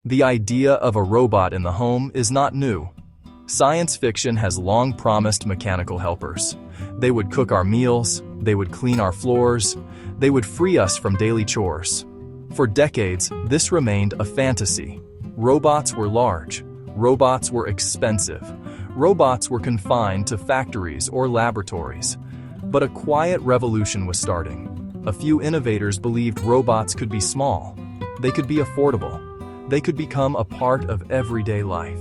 The idea of a robot in the home is not new. Science fiction has long promised mechanical helpers. They would cook our meals, they would clean our floors, they would free us from daily chores. For decades, this remained a fantasy. Robots were large. Robots were expensive. Robots were confined to factories or laboratories. But a quiet revolution was starting. A few innovators believed robots could be small. They could be affordable. They could become a part of everyday life.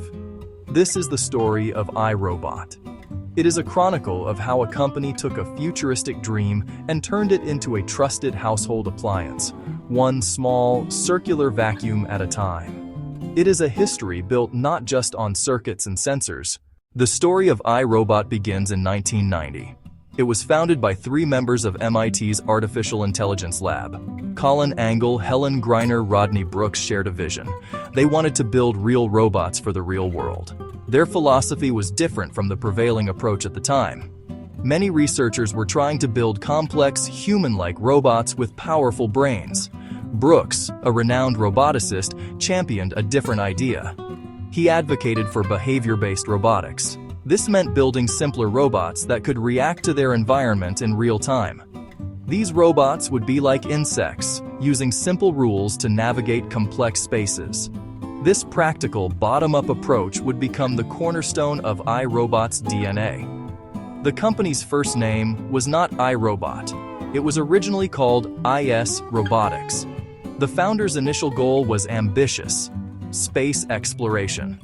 This is the story of iRobot. It is a chronicle of how a company took a futuristic dream and turned it into a trusted household appliance, one small, circular vacuum at a time. It is a history built not just on circuits and sensors. The story of iRobot begins in 1990. It was founded by 3 members of MIT's Artificial Intelligence Lab. Colin Angle, Helen Greiner, Rodney Brooks shared a vision. They wanted to build real robots for the real world. Their philosophy was different from the prevailing approach at the time. Many researchers were trying to build complex, human-like robots with powerful brains. Brooks, a renowned roboticist, championed a different idea. He advocated for behavior-based robotics. This meant building simpler robots that could react to their environment in real time. These robots would be like insects, using simple rules to navigate complex spaces. This practical, bottom-up approach would become the cornerstone of iRobot's DNA. The company's first name was not iRobot. It was originally called IS Robotics. The founders' initial goal was ambitious: space exploration.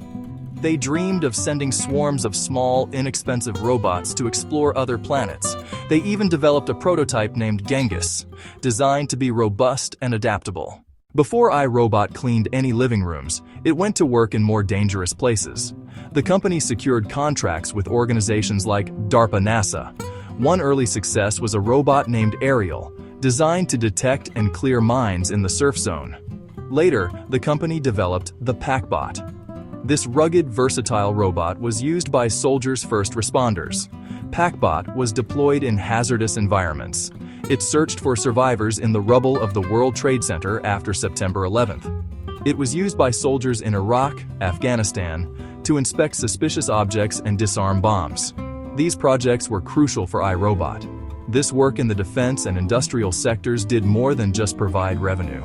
They dreamed of sending swarms of small, inexpensive robots to explore other planets. They even developed a prototype named Genghis, designed to be robust and adaptable. Before iRobot cleaned any living rooms, it went to work in more dangerous places. The company secured contracts with organizations like DARPA NASA. One early success was a robot named Ariel, designed to detect and clear mines in the surf zone. Later, the company developed the PackBot. This rugged, versatile robot was used by soldiers' first responders. PackBot was deployed in hazardous environments. It searched for survivors in the rubble of the World Trade Center after September 11th. It was used by soldiers in Iraq, Afghanistan, to inspect suspicious objects and disarm bombs. These projects were crucial for iRobot. This work in the defense and industrial sectors did more than just provide revenue.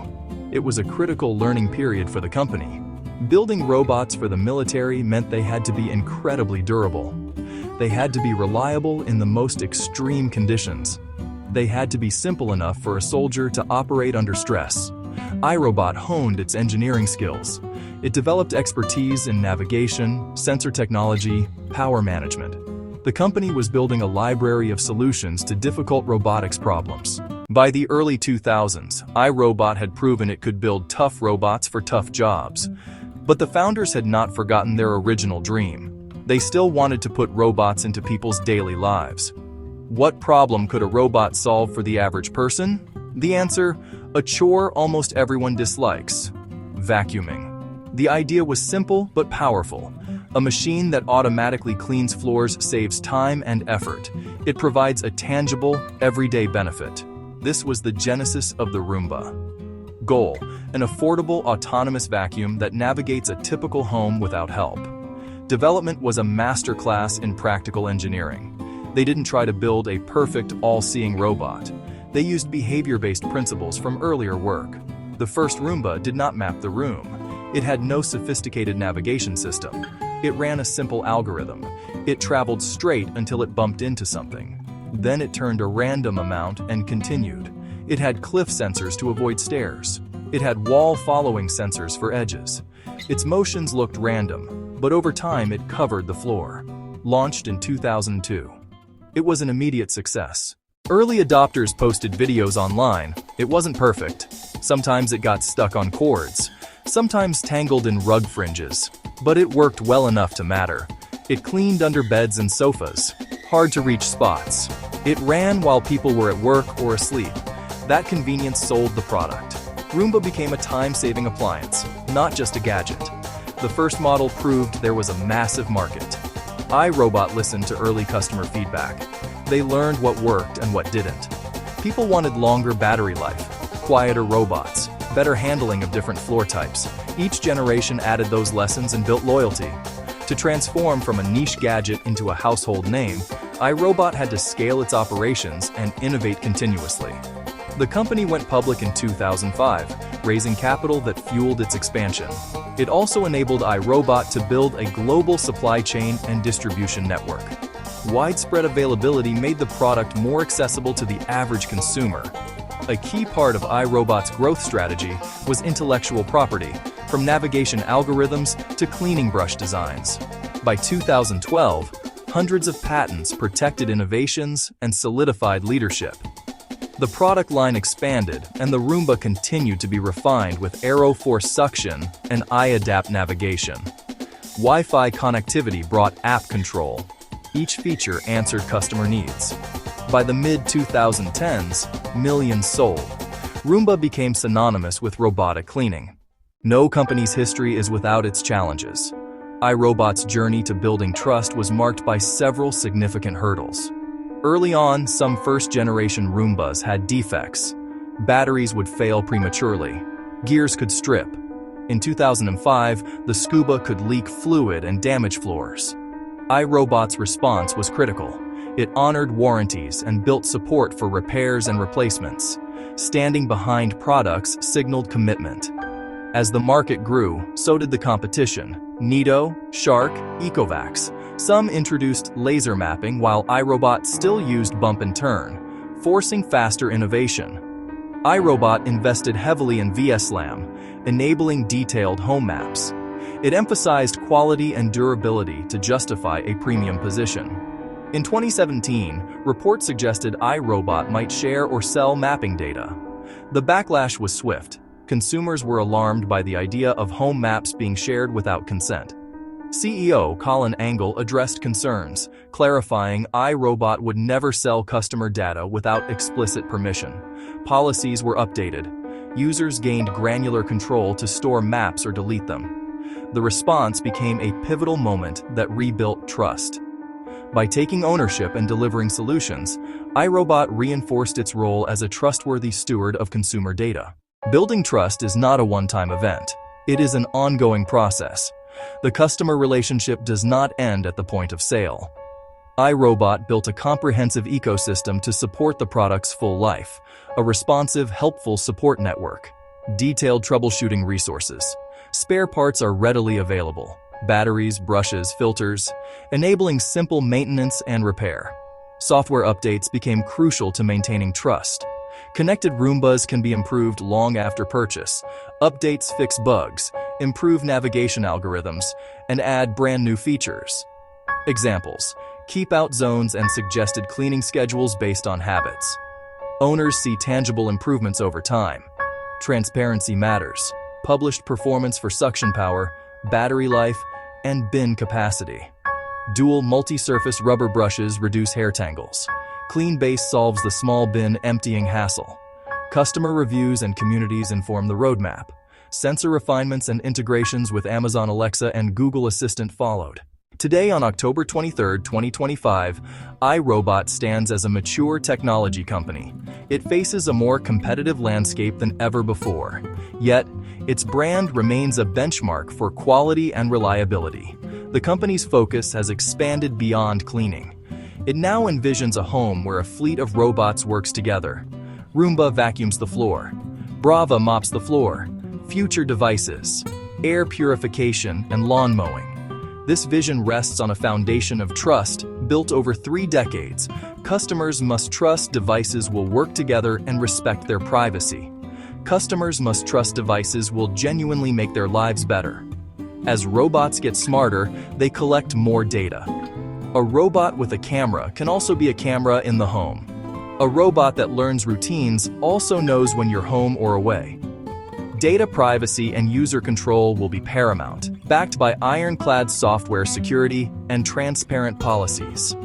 It was a critical learning period for the company. Building robots for the military meant they had to be incredibly durable. They had to be reliable in the most extreme conditions. They had to be simple enough for a soldier to operate under stress. iRobot honed its engineering skills. It developed expertise in navigation, sensor technology, power management. The company was building a library of solutions to difficult robotics problems. By the early 2000s, iRobot had proven it could build tough robots for tough jobs. But the founders had not forgotten their original dream. They still wanted to put robots into people's daily lives. What problem could a robot solve for the average person? The answer: a chore almost everyone dislikes: vacuuming. The idea was simple but powerful. A machine that automatically cleans floors saves time and effort. It provides a tangible, everyday benefit. This was the genesis of the Roomba. Goal: an affordable, autonomous vacuum that navigates a typical home without help. Development was a masterclass in practical engineering. They didn't try to build a perfect, all-seeing robot. They used behavior-based principles from earlier work. The first Roomba did not map the room. It had no sophisticated navigation system. It ran a simple algorithm. It traveled straight until it bumped into something. Then it turned a random amount and continued. It had cliff sensors to avoid stairs. It had wall-following sensors for edges. Its motions looked random, but over time it covered the floor. Launched in 2002. It was an immediate success. Early adopters posted videos online. It wasn't perfect. Sometimes it got stuck on cords, sometimes tangled in rug fringes. But it worked well enough to matter. It cleaned under beds and sofas, hard-to-reach spots. It ran while people were at work or asleep. That convenience sold the product. Roomba became a time-saving appliance, not just a gadget. The first model proved there was a massive market. iRobot listened to early customer feedback. They learned what worked and what didn't. People wanted longer battery life, quieter robots, better handling of different floor types. Each generation added those lessons and built loyalty. To transform from a niche gadget into a household name, iRobot had to scale its operations and innovate continuously. The company went public in 2005, raising capital that fueled its expansion. It also enabled iRobot to build a global supply chain and distribution network. Widespread availability made the product more accessible to the average consumer. A key part of iRobot's growth strategy was intellectual property, from navigation algorithms to cleaning brush designs. By 2012, hundreds of patents protected innovations and solidified leadership. The product line expanded, and the Roomba continued to be refined with AeroForce suction and iAdapt navigation. Wi-Fi connectivity brought app control. Each feature answered customer needs. By the mid-2010s, millions sold. Roomba became synonymous with robotic cleaning. No company's history is without its challenges. iRobot's journey to building trust was marked by several significant hurdles. Early on, some first-generation Roombas had defects. Batteries would fail prematurely. Gears could strip. In 2005, the Scuba could leak fluid and damage floors. iRobot's response was critical. It honored warranties and built support for repairs and replacements. Standing behind products signaled commitment. As the market grew, so did the competition. Nito, Shark, Ecovacs. Some introduced laser mapping while iRobot still used bump and turn, forcing faster innovation. iRobot invested heavily in VSLAM, enabling detailed home maps. It emphasized quality and durability to justify a premium position. In 2017, reports suggested iRobot might share or sell mapping data. The backlash was swift. Consumers were alarmed by the idea of home maps being shared without consent. CEO Colin Angle addressed concerns, clarifying iRobot would never sell customer data without explicit permission. Policies were updated. Users gained granular control to store maps or delete them. The response became a pivotal moment that rebuilt trust. By taking ownership and delivering solutions, iRobot reinforced its role as a trustworthy steward of consumer data. Building trust is not a one-time event. It is an ongoing process. The customer relationship does not end at the point of sale. iRobot built a comprehensive ecosystem to support the product's full life, a responsive, helpful support network, detailed troubleshooting resources. Spare parts are readily available, batteries, brushes, filters, enabling simple maintenance and repair. Software updates became crucial to maintaining trust. Connected Roombas can be improved long after purchase. Updates fix bugs, improve navigation algorithms, and add brand new features. Examples: keep out zones and suggested cleaning schedules based on habits. Owners see tangible improvements over time. Transparency matters. Published performance for suction power, battery life, and bin capacity. Dual multi-surface rubber brushes reduce hair tangles. Clean Base solves the small bin emptying hassle. Customer reviews and communities inform the roadmap. Sensor refinements and integrations with Amazon Alexa and Google Assistant followed. Today, on October 23, 2025, iRobot stands as a mature technology company. It faces a more competitive landscape than ever before. Yet, its brand remains a benchmark for quality and reliability. The company's focus has expanded beyond cleaning. It now envisions a home where a fleet of robots works together. Roomba vacuums the floor. Brava mops the floor. Future devices, air purification, and lawn mowing. This vision rests on a foundation of trust built over 3 decades. Customers must trust devices will work together and respect their privacy. Customers must trust devices will genuinely make their lives better. As robots get smarter, they collect more data. A robot with a camera can also be a camera in the home. A robot that learns routines also knows when you're home or away. Data privacy and user control will be paramount, backed by ironclad software security and transparent policies.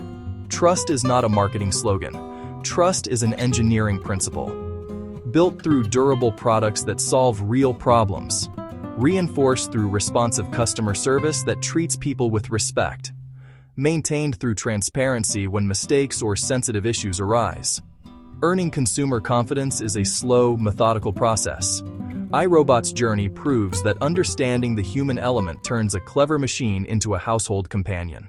Trust is not a marketing slogan. Trust is an engineering principle. Built through durable products that solve real problems. Reinforced through responsive customer service that treats people with respect. Maintained through transparency when mistakes or sensitive issues arise. Earning consumer confidence is a slow, methodical process. iRobot's journey proves that understanding the human element turns a clever machine into a household companion.